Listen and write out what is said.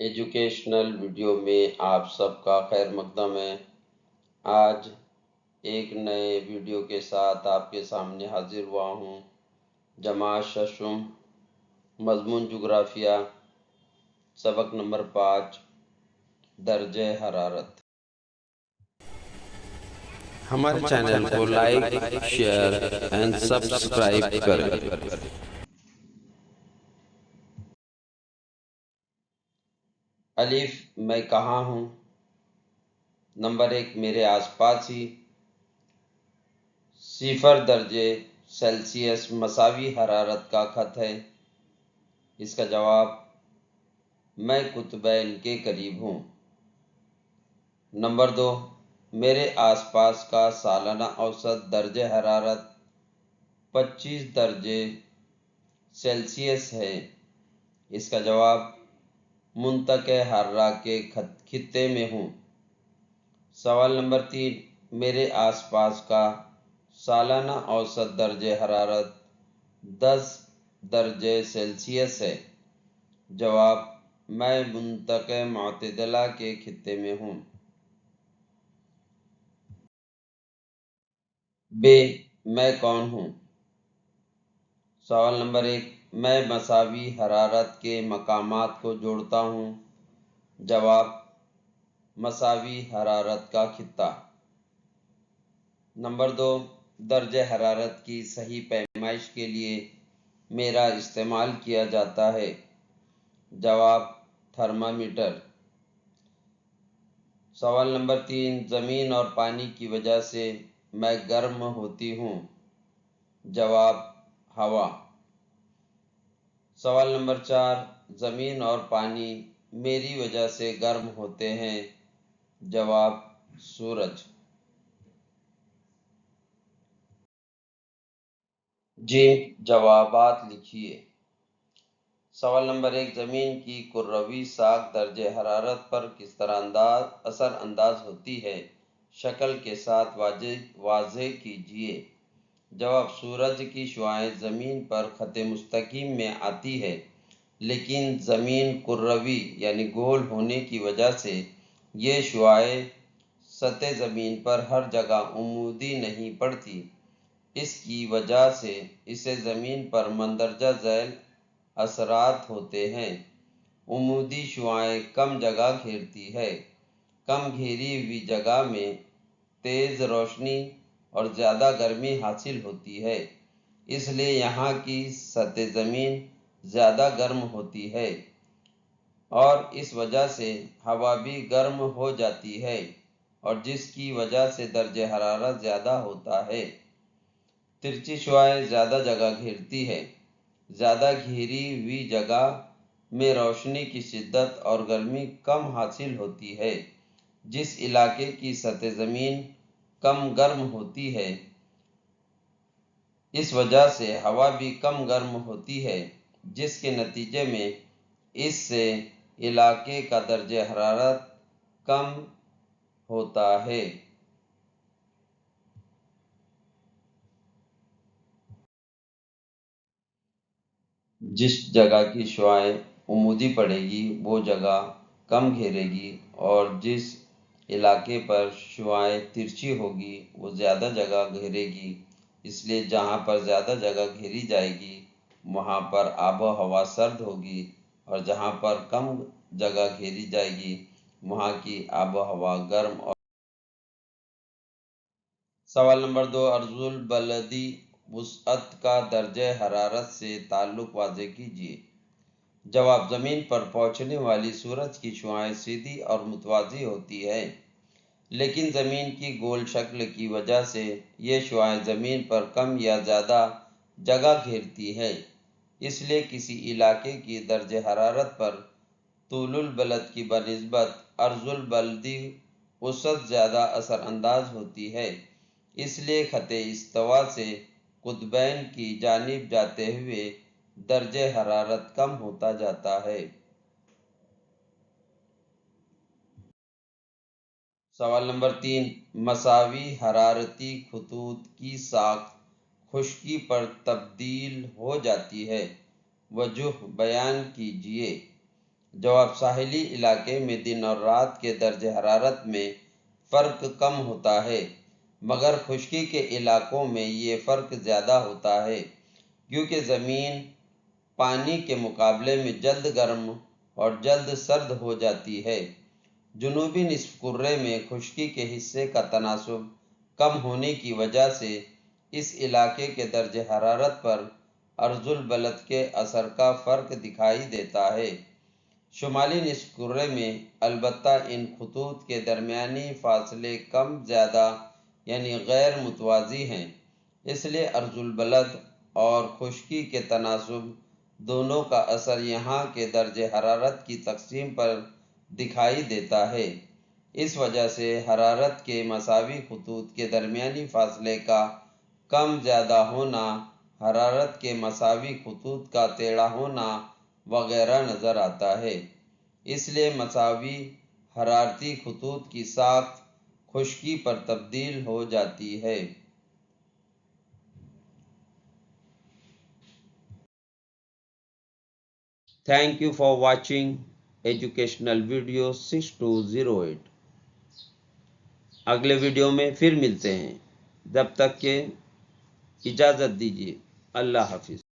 Educational video میں آپ سب کا خیر مقدم ہے۔ آج ایک نئے ویڈیو کے ساتھ آپ کے سامنے حاضر ہوا ہوں۔ جماعت ششم، مضمون جغرافیہ، سبق نمبر 5، درجہ حرارت۔ ہمارے چینل کو لائک، شیئر اینڈ سبسکرائب کریں۔ الف، میں کہاں ہوں؟ نمبر 1، میرے آس پاس ہی۔ 0 درجے سیلسیس مساوی حرارت کا خط ہے۔ اس کا جواب، میں قطبین کے قریب ہوں۔ نمبر 2، میرے آس پاس کا سالانہ اوسط درجہ حرارت 25 درجے سیلسیس ہے۔ اس کا جواب، منطقہ حرہ کے خطے میں ہوں۔ سوال نمبر 3، میرے آس پاس کا سالانہ اوسط درجہ حرارت 10 درجے سیلسیس ہے۔ جواب، میں منطقہ معتدلہ کے خطے میں ہوں۔ ب، میں کون ہوں؟ سوال نمبر 1، میں مساوی حرارت کے مقامات کو جوڑتا ہوں۔ جواب، مساوی حرارت کا خطہ۔ نمبر 2، درجہ حرارت کی صحیح پیمائش کے لیے میرا استعمال کیا جاتا ہے۔ جواب، تھرمامیٹر۔ سوال نمبر 3، زمین اور پانی کی وجہ سے میں گرم ہوتی ہوں۔ جواب، ہوا۔ سوال نمبر 4، زمین اور پانی میری وجہ سے گرم ہوتے ہیں۔ جواب، سورج۔ جی، جوابات لکھیے۔ سوال نمبر 1، زمین کی کروی ساکھ درجہ حرارت پر کس طرح اثر انداز ہوتی ہے؟ شکل کے ساتھ واضح کیجیے۔ جواب، سورج کی شعاعیں زمین پر خط مستقیم میں آتی ہے، لیکن زمین کروی یعنی گول ہونے کی وجہ سے یہ شعاعیں سطح زمین پر ہر جگہ عمودی نہیں پڑتی۔ اس کی وجہ سے اسے زمین پر مندرجہ ذیل اثرات ہوتے ہیں۔ عمودی شعاعیں کم جگہ گھیرتی ہے۔ کم گھیری ہوئی جگہ میں تیز روشنی اور زیادہ گرمی حاصل ہوتی ہے، اس لیے یہاں کی سطح زمین زیادہ گرم ہوتی ہے اور اس وجہ سے ہوا بھی گرم ہو جاتی ہے، اور جس کی وجہ سے درجہ حرارت زیادہ ہوتا ہے۔ ترچھی شعاعیں زیادہ جگہ گھیرتی ہے۔ زیادہ گھیری ہوئی جگہ میں روشنی کی شدت اور گرمی کم حاصل ہوتی ہے۔ جس علاقے کی سطح زمین کم گرم ہوتی ہے، اس وجہ سے ہوا بھی کم گرم ہوتی ہے، جس کے نتیجے میں اس سے علاقے کا درجہ حرارت کم ہوتا ہے۔ جس جگہ کی شعاعیں عمودی پڑے گی وہ جگہ کم گھیرے گی، اور جس علاقے پر شعاعیں ترچھی ہوگی وہ زیادہ جگہ گھیرے گی۔ اس لیے جہاں پر زیادہ جگہ گھیری جائے گی وہاں پر آب و ہوا سرد ہوگی، اور جہاں پر کم جگہ گھیری جائے گی وہاں کی آب و ہوا گرم اور سوال نمبر 2، ارض البلدی وسعت کا درجہ حرارت سے تعلق واضح کیجیے۔ جواب، زمین پر پہنچنے والی سورج کی شعاعیں سیدھی اور متوازی ہوتی ہے، لیکن زمین کی گول شکل کی وجہ سے یہ شعاعیں زمین پر کم یا زیادہ جگہ گھیرتی ہے۔ اس لیے کسی علاقے کی درجہ حرارت پر طول البلد کی بنسبت ارض البلدی وسعت زیادہ اثر انداز ہوتی ہے۔ اس لیے خط استوا سے قطبین کی جانب جاتے ہوئے درجہ حرارت کم ہوتا جاتا ہے۔ سوال نمبر 3، مساوی حرارتی خطوط کی ساخت خشکی پر تبدیل ہو جاتی ہے۔ وجہ بیان کیجیے۔ جواب ساحلی علاقے میں دن اور رات کے درجہ حرارت میں فرق کم ہوتا ہے، مگر خشکی کے علاقوں میں یہ فرق زیادہ ہوتا ہے کیونکہ زمین پانی کے مقابلے میں جلد گرم اور جلد سرد ہو جاتی ہے۔ جنوبی نصف کرے میں خشکی کے حصے کا تناسب کم ہونے کی وجہ سے اس علاقے کے درجہ حرارت پر عرض البلد کے اثر کا فرق دکھائی دیتا ہے۔ شمالی نصف کرے میں البتہ ان خطوط کے درمیانی فاصلے کم زیادہ یعنی غیر متوازی ہیں، اس لیے عرض البلد اور خشکی کے تناسب دونوں کا اثر یہاں کے درجہ حرارت کی تقسیم پر دکھائی دیتا ہے۔ اس وجہ سے حرارت کے مساوی خطوط کے درمیانی فاصلے کا کم زیادہ ہونا، حرارت کے مساوی خطوط کا ٹیڑھا ہونا وغیرہ نظر آتا ہے۔ اس لیے مساوی حرارتی خطوط کی ساخت خشکی پر تبدیل ہو جاتی ہے۔ Thank you for watching educational video 6208۔ اگلے ویڈیو میں پھر ملتے ہیں، جب تک کہ اجازت دیجیے، اللہ حافظ۔